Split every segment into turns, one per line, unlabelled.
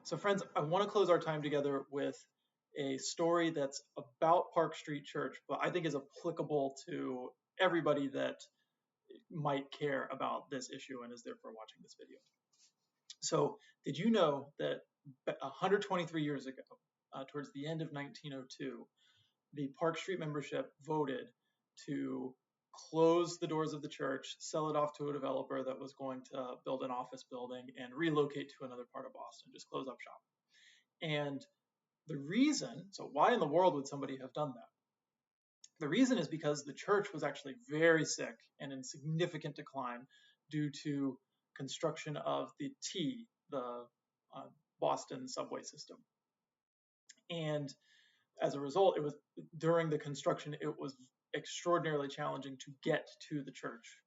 So, friends, I want to close our time together with a story that's about Park Street Church, but I think is applicable to everybody that might care about this issue and is therefore watching this video. So, did you know that 123 years ago, towards the end of 1902, the Park Street membership voted to close the doors of the church, sell it off to a developer that was going to build an office building and relocate to another part of Boston, just close up shop. And the reason, so why in the world would somebody have done that? The reason is because the church was actually very sick and in significant decline due to construction of the T, the Boston subway system. And as a result, it was during the construction, it was extraordinarily challenging to get to the church.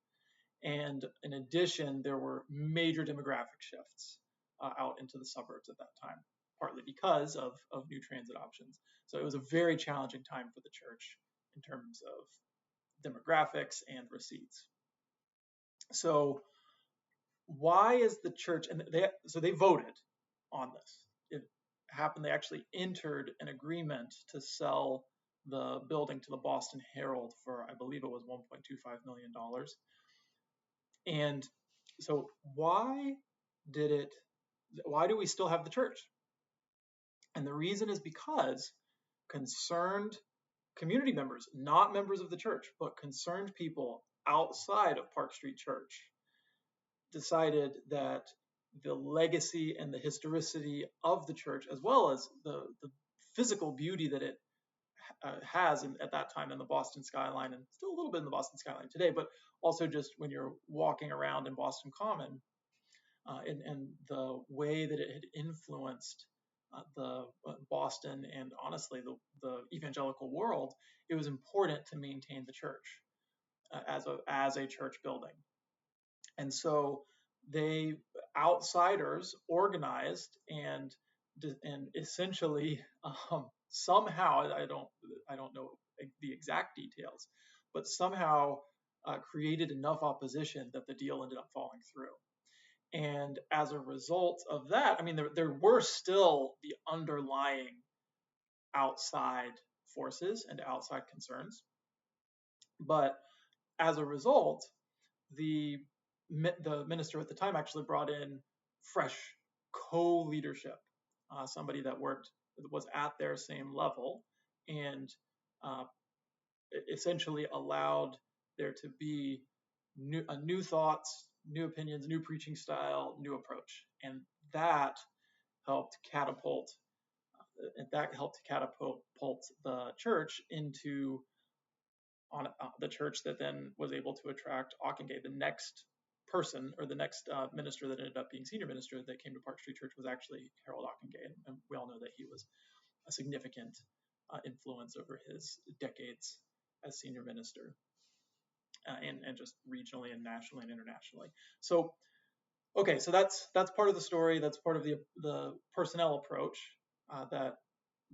And in addition, there were major demographic shifts out into the suburbs at that time, partly because of new transit options. So it was a very challenging time for the church in terms of demographics and receipts. So why is the church, and they voted on this. It happened, they actually entered an agreement to sell the building to the Boston Herald for, I believe it was $1.25 million. And so why do we still have the church? And the reason is because concerned community members, not members of the church, but concerned people outside of Park Street Church decided that the legacy and the historicity of the church, as well as the physical beauty that it has at that time in the Boston skyline, and still a little bit in the Boston skyline today, but also just when you're walking around in Boston Common, and the way that it had influenced the Boston and honestly the evangelical world, it was important to maintain the church as a church building. And so they outsiders organized and essentially somehow I don't know the exact details, but somehow created enough opposition that the deal ended up falling through. And as a result of that, I mean, there were still the underlying outside forces and outside concerns, but as a result, the minister at the time actually brought in fresh co-leadership, somebody that was at their same level, and uh, essentially allowed there to be new thoughts, new opinions, new preaching style, new approach, and that helped catapult the church into the church that then was able to attract Ockengay. The next person, or the next minister that ended up being senior minister that came to Park Street Church, was actually Harold Ockengay, and we all know that he was a significant influence over his decades as senior minister, and just regionally and nationally and internationally. So, okay, so that's part of the story. That's part of the personnel approach that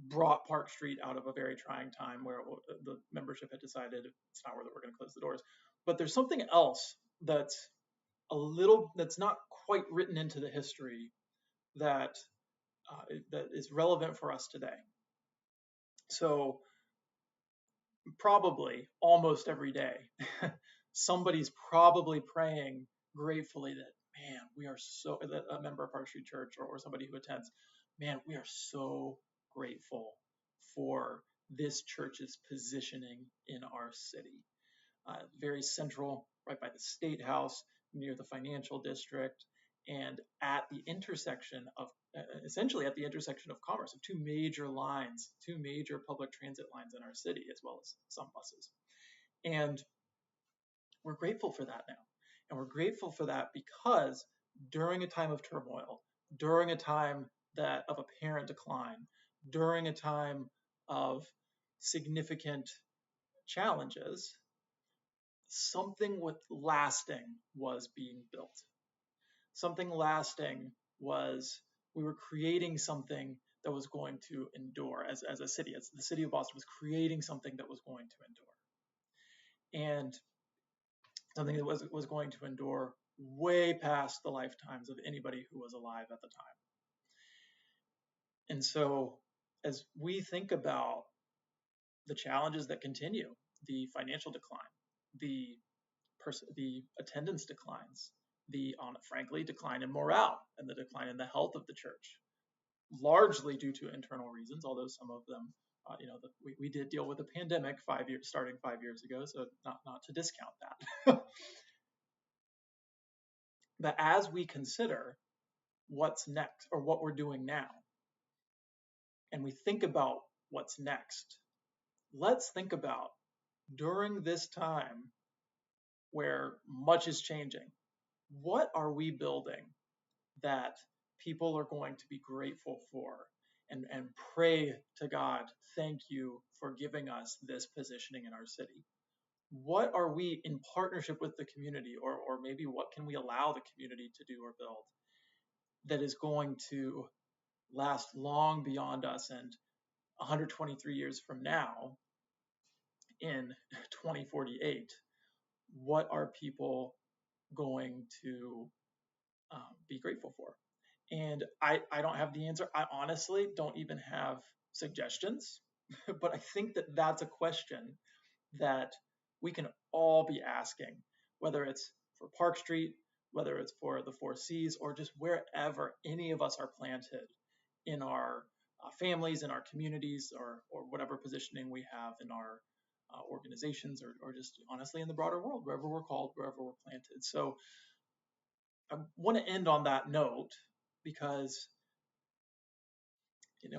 brought Park Street out of a very trying time where the membership had decided it's not worth it, we're going to close the doors. But there's something else that's not quite written into the history that that is relevant for us today. So probably almost every day, somebody's probably praying gratefully that, man, we are so, that a member of Park Street Church, or somebody who attends, man, we are so grateful for this church's positioning in our city. Very central, right by the State House, near the financial district, and at the intersection of, essentially at the intersection of commerce, of two major public transit lines in our city, as well as some buses. And we're grateful for that now. And we're grateful for that because during a time of turmoil, during a time of apparent decline, during a time of significant challenges, something with lasting was being built. Something lasting was, we were creating something that was going to endure as a city. As the city of Boston was creating something that was going to endure. And something that was going to endure way past the lifetimes of anybody who was alive at the time. And so as we think about the challenges that continue, the financial decline, the the attendance declines, the frankly decline in morale and the decline in the health of the church, largely due to internal reasons, although some of them, we did deal with a pandemic starting 5 years ago, so not to discount that. But as we consider what's next or what we're doing now, and we think about what's next, let's think about during this time where much is changing, what are we building that people are going to be grateful for and pray to God, thank you for giving us this positioning in our city? What are we in partnership with the community, or maybe what can we allow the community to do or build that is going to last long beyond us, and 123 years from now, in 2048, what are people going to be grateful for? And I don't have the answer. I honestly don't even have suggestions, but I think that that's a question that we can all be asking, whether it's for Park Street, whether it's for the Four Cs, or just wherever any of us are planted in our families, in our communities, or whatever positioning we have in our organizations, or just honestly in the broader world, wherever we're called, wherever we're planted. So I want to end on that note because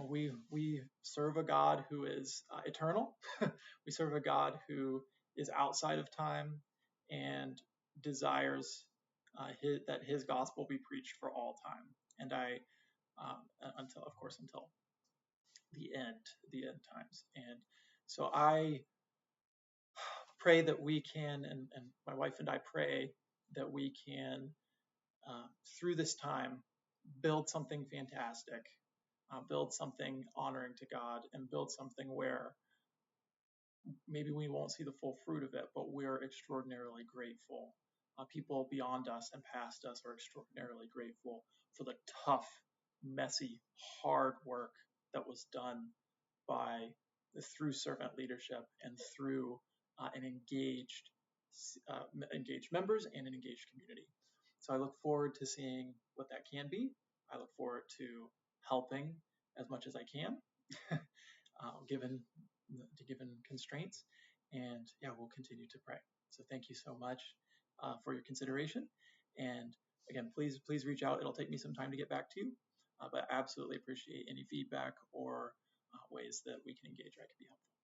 we serve a God who is eternal. We serve a God who is outside of time and desires that His gospel be preached for all time. And until the end times. And so I pray that we can, and my wife and I pray that we can, through this time, build something fantastic, build something honoring to God, and build something where maybe we won't see the full fruit of it, but we're extraordinarily grateful. People beyond us and past us are extraordinarily grateful for the tough, messy, hard work that was done through servant leadership and through an engaged members and an engaged community. So I look forward to seeing what that can be. I look forward to helping as much as I can, given constraints. And yeah, we'll continue to pray. So thank you so much for your consideration. And again, please reach out. It'll take me some time to get back to you, but absolutely appreciate any feedback or ways that we can engage or I can be helpful.